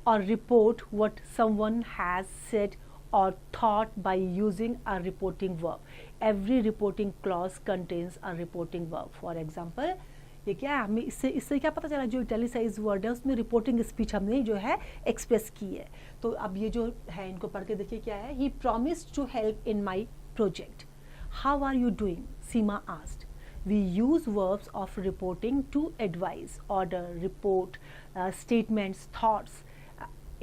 or report what someone has said or thought by using a reporting verb. Every reporting clause contains a reporting verb. For example, ये क्या है, हमें इससे क्या पता चला, जो italicise word है उसमें रिपोर्टिंग स्पीच हमने जो है एक्सप्रेस की है. तो अब ये जो है इनको पढ़ के देखिए क्या है. He promised to help in my project. How are you doing, Seema asked. We use verbs of reporting to advise, order, report, statements, thoughts,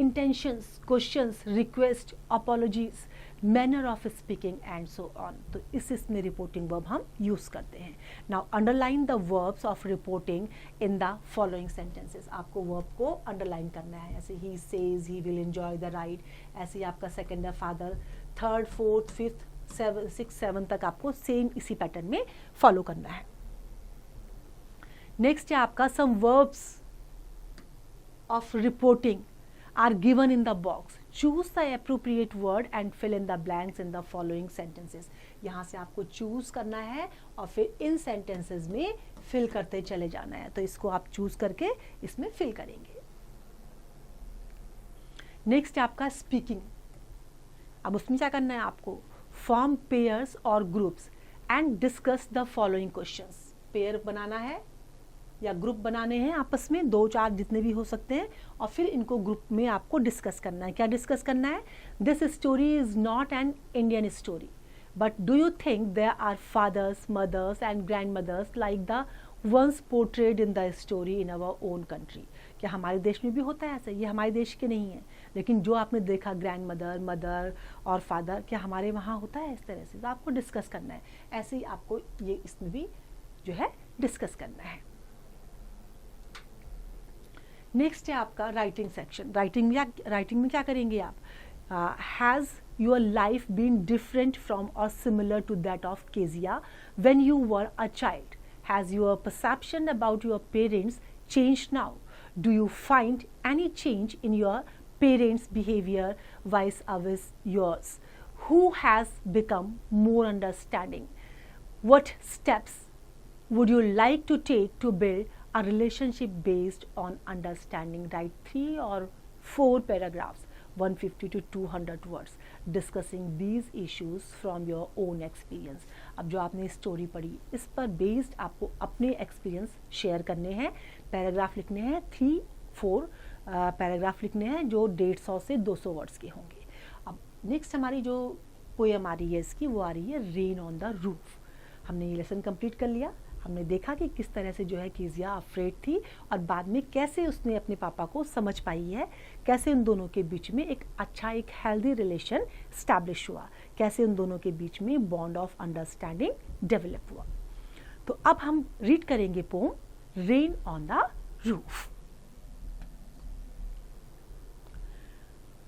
intentions, questions, request, apologies, manner of speaking and so on. तो इसमें reporting verb हम use करते हैं. Now underline the verbs of reporting in the following sentences. आपको verb को underline करना है. ऐसे he says he will enjoy the ride. ऐसे ही आपका second है father. थर्ड, फोर्थ, फिफ्थ, 6, 7 तक आपको सेम इसी पैटर्न में फॉलो करना है. नेक्स्ट है आपका some verbs of reporting are given in the box. Choose the appropriate word and fill in the blanks in the following sentences. यहाँ से आपको चूज करना है और फिर इन सेंटेंसेस में फिल करते चले जाना है. तो इसको आप चूज करके इसमें फिल करेंगे. नेक्स्ट है आपका स्पीकिंग. अब उसमें क्या करना है आपको, फॉर्म पेयर्स और groups and discuss the following questions. Pair बनाना है या ग्रुप बनाने हैं आपस में, 2-4 जितने भी हो सकते हैं, और फिर इनको ग्रुप में आपको डिस्कस करना है. क्या डिस्कस करना है. This story is not an Indian story, but do you think there are fathers, mothers and grandmothers like the ones portrayed in the story in our own country. क्या हमारे देश में भी होता है ऐसा. ये हमारे देश के नहीं है, लेकिन जो आपने देखा ग्रैंड मदर, मदर और फादर, क्या हमारे वहाँ होता है इस तरह से. तो आपको डिस्कस करना है. ऐसे ही आपको ये इसमें भी जो है डिस्कस करना है. नेक्स्ट है आपका राइटिंग सेक्शन. राइटिंग में क्या करेंगे आप. Has your life been different from or similar to that of Kezia when you were a child. Has your perception about your parents changed now. Do you find any change in your parents' behavior vice versa yours? Who has become more understanding? What steps would you like to take to build a relationship based on understanding? Write 3 or 4 paragraphs, 150 to 200 words, discussing these issues from your own experience. अब जो आपने story पढ़ी इस पर based आपको अपने experience share करने हैं. पैराग्राफ लिखने हैं, 3-4 पैराग्राफ लिखने हैं जो 150 से 200 वर्ड्स के होंगे. अब नेक्स्ट हमारी जो पोएम आ रही है इसकी, वो आ रही है रेन ऑन द रूफ. हमने ये लेसन कंप्लीट कर लिया. हमने देखा कि किस तरह से जो है कीजिया अफ्रेड थी और बाद में कैसे उसने अपने पापा को समझ पाई है, कैसे उन दोनों के बीच में एक अच्छा, एक हेल्दी रिलेशन स्टैब्लिश हुआ, कैसे उन दोनों के बीच में बॉन्ड ऑफ अंडरस्टैंडिंग डेवलप हुआ. तो अब हम रीड करेंगे poem rain on the roof.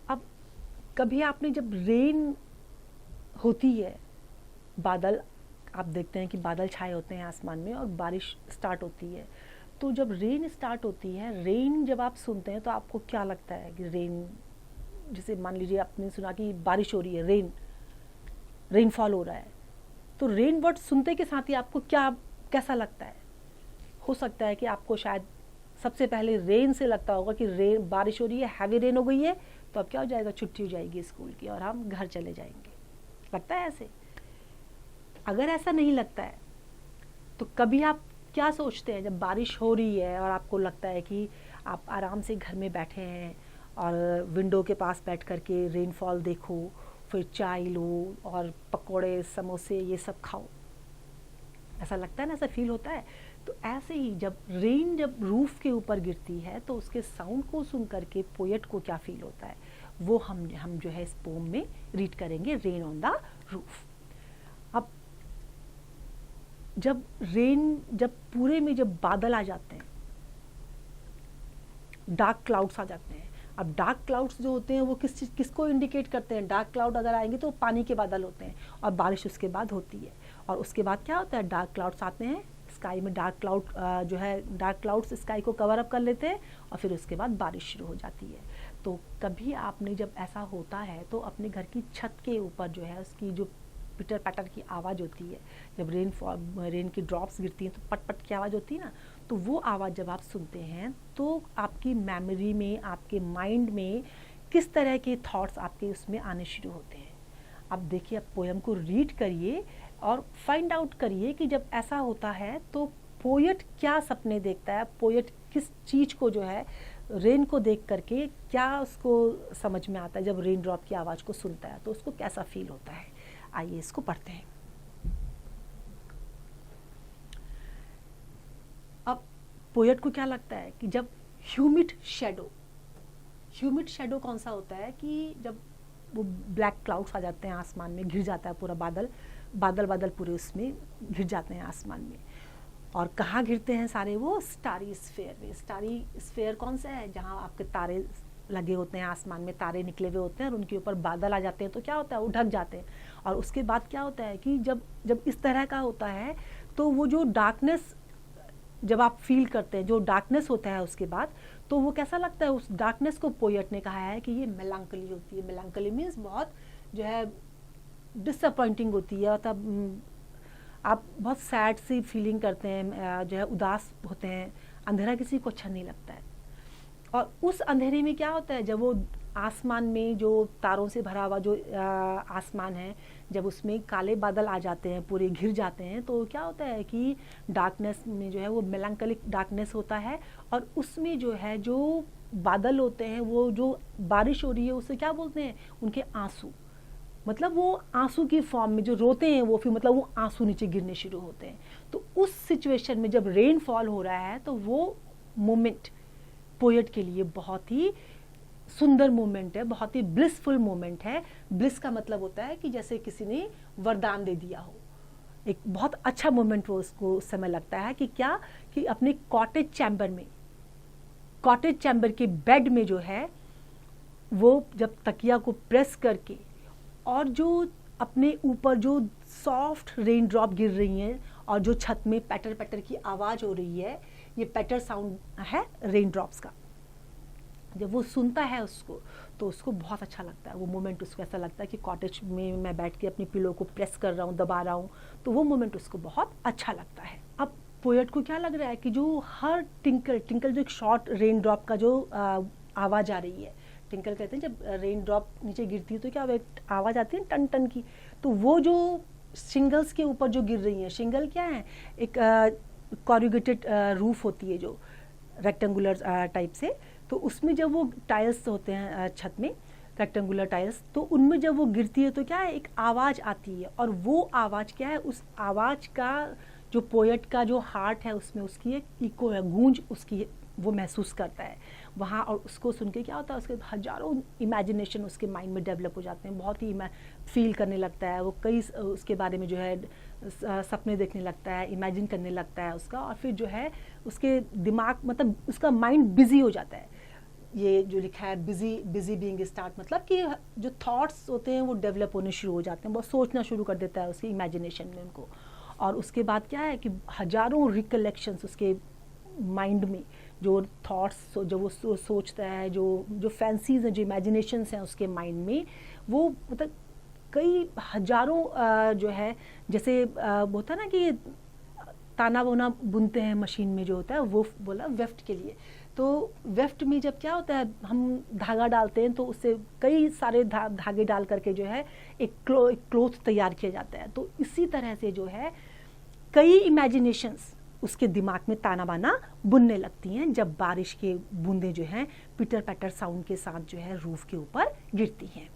अब कभी आपने जब रेन होती है, बादल आप देखते हैं कि बादल छाए होते हैं आसमान में और बारिश स्टार्ट होती है, तो जब रेन स्टार्ट होती है, रेन जब आप सुनते हैं तो आपको क्या लगता है कि रेन, जैसे मान लीजिए आपने सुना कि बारिश हो रही है, रेनफॉल हो रहा है, तो रेन वर्ड सुनते के साथ ही आपको कैसा लगता है. हो सकता है कि आपको शायद सबसे पहले रेन से लगता होगा कि रेन, बारिश हो रही है, हैवी रेन हो गई है, तो अब क्या हो जाएगा, छुट्टी हो जाएगी स्कूल की और हम घर चले जाएंगे. लगता है ऐसे. अगर ऐसा नहीं लगता है तो कभी आप क्या सोचते हैं जब बारिश हो रही है और आपको लगता है कि आप आराम से घर में बैठे हैं और विंडो के पास बैठ कर के रेनफॉल देखो, फिर चाय लो और पकोड़े, समोसे, ये सब खाओ. ऐसा लगता है ना, ऐसा फील होता है. तो ऐसे ही जब रेन जब रूफ के ऊपर गिरती है तो उसके साउंड को सुन करके पोएट को क्या फील होता है, वो हम जो है इस पोम में रीड करेंगे, रेन ऑन द रूफ. अब जब पूरे में जब बादल आ जाते हैं, डार्क क्लाउड्स आ जाते हैं. अब डार्क क्लाउड्स जो होते हैं वो किसको इंडिकेट करते हैं. डार्क क्लाउड अगर आएंगे तो पानी के बादल होते हैं और बारिश उसके बाद होती है. और उसके बाद क्या होता है, डार्क क्लाउड्स आते हैं, स्काई में डार्क क्लाउड जो है डार्क क्लाउड्स स्काई को कवर अप कर लेते हैं और फिर उसके बाद बारिश शुरू हो जाती है। तो कभी आपने जब ऐसा होता है तो अपने घर की छत के ऊपर जो है उसकी जो पिटर पैटर की आवाज़ होती है, जब रेन की ड्रॉप्स गिरती हैं तो पट पट की आवाज़ होती है ना, तो वो आवाज़ जब आप सुनते हैं तो आपकी मेमोरी में, आपके माइंड में किस तरह के थॉट्स आपके उसमें आने शुरू होते हैं। अब देखिए, आप पोएम को रीड करिए और फाइंड आउट करिए कि जब ऐसा होता है तो पोएट क्या सपने देखता है, पोएट किस चीज़ को जो है रेन को देख करके क्या उसको समझ में आता है, जब रेन ड्रॉप की आवाज़ को सुनता है तो उसको कैसा फील होता है। आइए इसको पढ़ते हैं। अब पोएट को क्या लगता है कि जब ह्यूमिड शेडो कौन सा होता है कि जब वो ब्लैक क्लाउड्स आ जाते हैं आसमान में, घिर जाता है पूरा बादल पूरे उसमें घिर जाते हैं आसमान में। और कहाँ घिरते हैं सारे? वो स्टारी स्फेयर में। स्टारी स्फेयर कौन सा है? जहाँ आपके तारे लगे होते हैं, आसमान में तारे निकले हुए होते हैं और उनके ऊपर बादल आ जाते हैं तो क्या होता है, वो ढक जाते हैं। और उसके बाद क्या होता है कि जब इस तरह का होता है तो वो जो डार्कनेस जब आप फील करते हैं, जो डार्कनेस होता है उसके बाद, तो वो कैसा लगता है? उस डार्कनेस को पोएट ने कहा है कि ये मेलांकली होती है। मेलांकली मीन्स बहुत जो है डिसअपॉइंटिंग होती है, मतलब आप बहुत सैड सी फीलिंग करते हैं, जो है उदास होते हैं। अंधेरा किसी को अच्छा नहीं लगता है। और उस अंधेरे में क्या होता है, जब वो आसमान में जो तारों से भरा हुआ जो आसमान है, जब उसमें काले बादल आ जाते हैं, पूरे घिर जाते हैं, तो क्या होता है कि डार्कनेस में जो है वो मेलांकलिक डार्कनेस होता है। और उसमें जो है जो बादल होते हैं, वो जो बारिश हो रही है उसे क्या बोलते हैं? उनके आंसू। मतलब वो आंसू की फॉर्म में जो रोते हैं वो, फिर मतलब वो आंसू नीचे गिरने शुरू होते हैं। तो उस सिचुएशन में जब रेन फॉल हो रहा है तो वो मोमेंट पोएट के लिए बहुत ही सुंदर मोमेंट है, बहुत ही ब्लिसफुल मोमेंट है। ब्लिस का मतलब होता है कि जैसे किसी ने वरदान दे दिया हो, एक बहुत अच्छा मोमेंट वो उसको उस समय लगता है कि क्या, कि अपने कॉटेज चैम्बर के बेड में जो है वो जब तकिया को प्रेस करके और जो अपने ऊपर जो सॉफ्ट रेन ड्रॉप गिर रही हैं और जो छत में पैटर पैटर की आवाज़ हो रही है, ये पैटर साउंड है रेन ड्रॉप्स का। जब वो सुनता है उसको तो उसको बहुत अच्छा लगता है। वो मोमेंट उसको ऐसा लगता है कि कॉटेज में मैं बैठ के अपनी पिलो को प्रेस कर रहा हूँ, दबा रहा हूँ, तो वो मोमेंट उसको बहुत अच्छा लगता है। अब पोएट को क्या लग रहा है कि जो हर टिंकल जो एक शॉर्ट रेन ड्रॉप का जो आवाज़ आ रही है, टिंकल कहते हैं जब रेन ड्रॉप नीचे गिरती है तो क्या आवाज़ आती है टन टन की, तो वो जो शिंगल्स के ऊपर जो गिर रही हैं, शिंगल क्या है? एक कॉरुगेटेड रूफ होती है जो रेक्टेंगुलर टाइप से, तो उसमें जब वो टाइल्स होते हैं छत में, रेक्टेंगुलर टाइल्स, तो उनमें जब वो गिरती है तो क्या है, एक आवाज़ आती है। और वो आवाज़ क्या है? उस आवाज़ का जो पोएट का जो हार्ट है उसमें उसकी एक इको है, गूंज उसकी वो महसूस करता है वहाँ। और उसको सुन के क्या होता है, उसके हजारों इमेजिनेशन उसके माइंड में डेवलप हो जाते हैं, बहुत ही फील करने लगता है वो, कई उसके बारे में जो है सपने देखने लगता है, इमेजिन करने लगता है उसका। और फिर जो है उसके दिमाग, मतलब उसका माइंड बिजी हो जाता है। ये जो लिखा है बिजी बीइंग स्टार्ट, मतलब कि जो थॉट्स होते हैं वो डेवलप होने शुरू हो जाते हैं, बहुत सोचना शुरू कर देता है उसकी इमेजिनेशन में उनको। और उसके बाद क्या है कि हजारों रिकलेक्शंस उसके माइंड में, जो थॉट्स जो वो सोचता है, जो फैंसीज हैं, जो इमेजिनेशंस हैं उसके माइंड में, वो मतलब कई हजारों जो है, जैसे होता है ना कि ताना बोना बुनते हैं मशीन में जो होता है, वो बोला वेफ्ट के लिए। तो वेफ्ट में जब क्या होता है, हम धागा डालते हैं तो उससे कई सारे धागे डाल करके जो है एक क्लोथ तैयार किया जाता है। तो इसी तरह से जो है कई इमेजिनेशंस उसके दिमाग में ताना बाना बुनने लगती हैं जब बारिश के बूंदें जो हैं पिटर पैटर साउंड के साथ जो है रूफ के ऊपर गिरती हैं।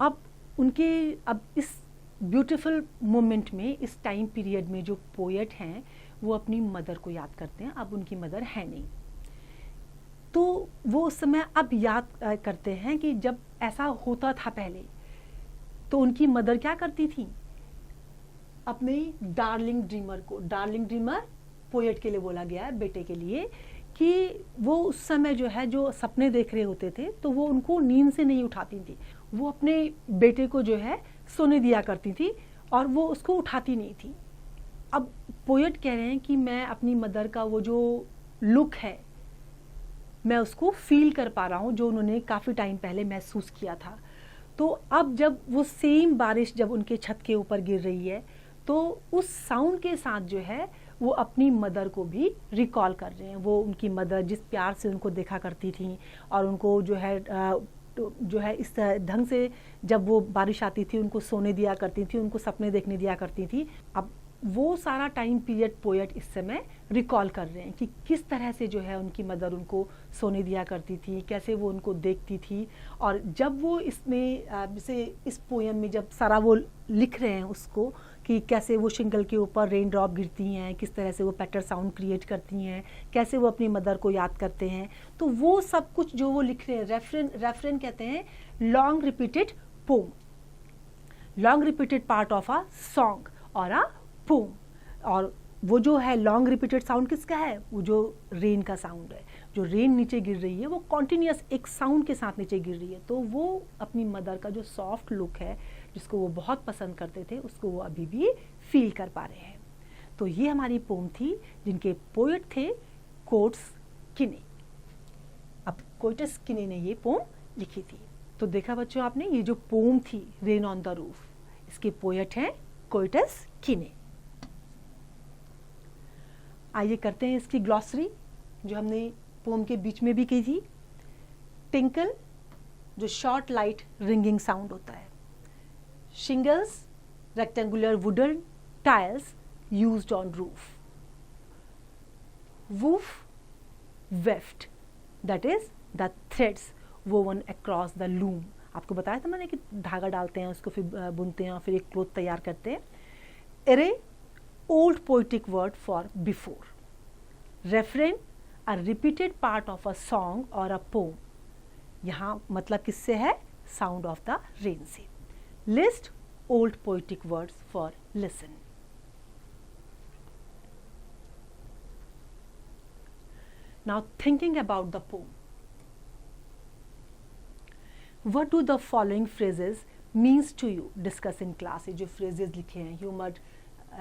अब इस ब्यूटीफुल मोमेंट में, इस टाइम पीरियड में जो पोएट हैं वो अपनी मदर को याद करते हैं। अब उनकी मदर है नहीं, तो वो उस समय अब याद करते हैं कि जब ऐसा होता था पहले, तो उनकी मदर क्या करती थी, अपने डार्लिंग ड्रीमर को, डार्लिंग ड्रीमर पोएट के लिए बोला गया है, बेटे के लिए, कि वो उस समय जो है जो सपने देख रहे होते थे तो वो उनको नींद से नहीं उठाती थी, वो अपने बेटे को जो है सोने दिया करती थी और वो उसको उठाती नहीं थी। अब पोएट कह रहे हैं कि मैं अपनी मदर का वो जो लुक है मैं उसको फील कर पा रहा हूँ, जो उन्होंने काफ़ी टाइम पहले महसूस किया था। तो अब जब वो सेम बारिश जब उनके छत के ऊपर गिर रही है तो उस साउंड के साथ जो है वो अपनी मदर को भी रिकॉल कर रहे हैं। वो उनकी मदर जिस प्यार से उनको देखा करती थी और उनको जो है इस ढंग से जब वो बारिश आती थी उनको सोने दिया करती थी, उनको सपने देखने दिया करती थी। अब वो सारा टाइम पीरियड पोएट इस समय रिकॉल कर रहे हैं कि किस तरह से जो है उनकी मदर उनको सोने दिया करती थी, कैसे वो उनको देखती थी। और जब वो इसमें जैसे इस पोएम में जब सारा वो लिख रहे हैं उसको कि कैसे वो शिंगल के ऊपर रेन ड्रॉप गिरती हैं, किस तरह से वो पैटर साउंड क्रिएट करती हैं, कैसे वो अपनी मदर को याद करते हैं, तो वो सब कुछ जो वो लिख रहे हैं रेफरेन कहते हैं long repeated poem, long repeated part of a song और अ पोम। और वो जो है लॉन्ग रिपीटेड साउंड किसका है, वो जो रेन का साउंड है, जो रेन नीचे गिर रही है वो कॉन्टिन्यूस एक साउंड के साथ नीचे गिर रही है। तो वो अपनी मदर का जो सॉफ्ट लुक है जिसको वो बहुत पसंद करते थे उसको वो अभी भी फील कर पा रहे हैं। तो ये हमारी पोम थी जिनके पोएट थे कोट्स किने। अब कोइटस किने ने ये पोम लिखी थी। तो देखा बच्चों आपने, ये जो पोम थी रेन ऑन द रूफ, इसके पोएट हैं कोइटस किने। आइए करते हैं इसकी ग्लॉसरी जो हमने पोम के बीच में भी की थी। टिंकल जो शॉर्ट लाइट रिंगिंग साउंड होता है। Shingles rectangular wooden tiles used on roof. Woof weft that is the threads woven across the loom. आपको बताया था मैंने कि धागा डालते हैं उसको फिर बुनते हैं और फिर एक क्लोथ तैयार करते हैं। Array old poetic word for before. Refrain a repeated part of a song or a poem. यहाँ मतलब किससे है, sound of the rain से। List old poetic words for listen. Now thinking about the poem. What do the following phrases means to you? Discuss in class। ये जो phrases लिखे हैं,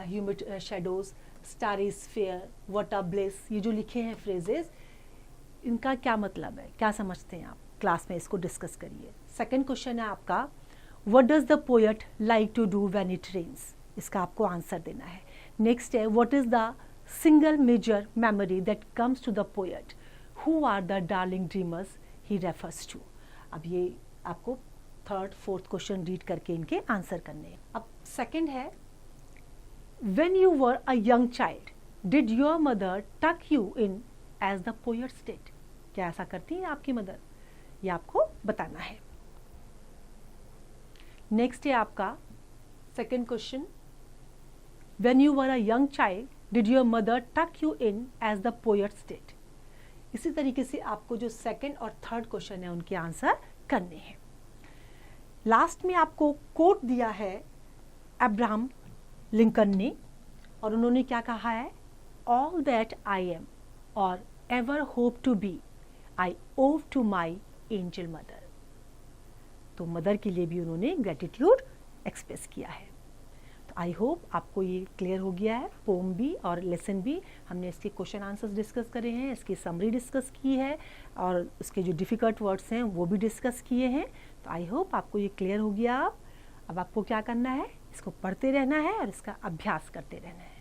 humid shadows, starry sphere, what a bliss, ये जो लिखे हैं phrases, इनका क्या मतलब है, क्या समझते हैं आप? क्लास में इसको डिस्कस करिए। सेकंड क्वेश्चन है आपका, what does the poet like to do when it rains? इसका आपको आंसर देना है। नेक्स्ट है, what is the single major memory that comes to the poet? Who are the darling dreamers he refers to? अब ये आपको third fourth question read करके इनके आंसर करने हैं। अब सेकंड है, when you were a young child did your mother tuck you in as the poet did? क्या ऐसा करती है आपकी मदर, ये आपको बताना है। नेक्स्ट है आपका second question, when you were a young child did your mother tuck you in as the poet did? इसी तरीके से आपको जो सेकंड और थर्ड क्वेश्चन है उनके आंसर करने हैं। लास्ट में आपको कोट दिया है अब्राहम लिंकन ने, और उन्होंने क्या कहा है, all that I am or ever hope to be I owe to my angel mother. तो मदर के लिए भी उन्होंने ग्रेटिट्यूड एक्सप्रेस किया है। तो आई होप आपको ये क्लियर हो गया है। पोम भी और लेसन भी हमने इसके क्वेश्चन आंसर्स डिस्कस करे हैं, इसकी समरी डिस्कस की है और उसके जो डिफ़िकल्ट वर्ड्स हैं वो भी डिस्कस किए हैं। तो आई होप आपको ये क्लियर हो गया। अब आपको क्या करना है, इसको पढ़ते रहना है और इसका अभ्यास करते रहना है।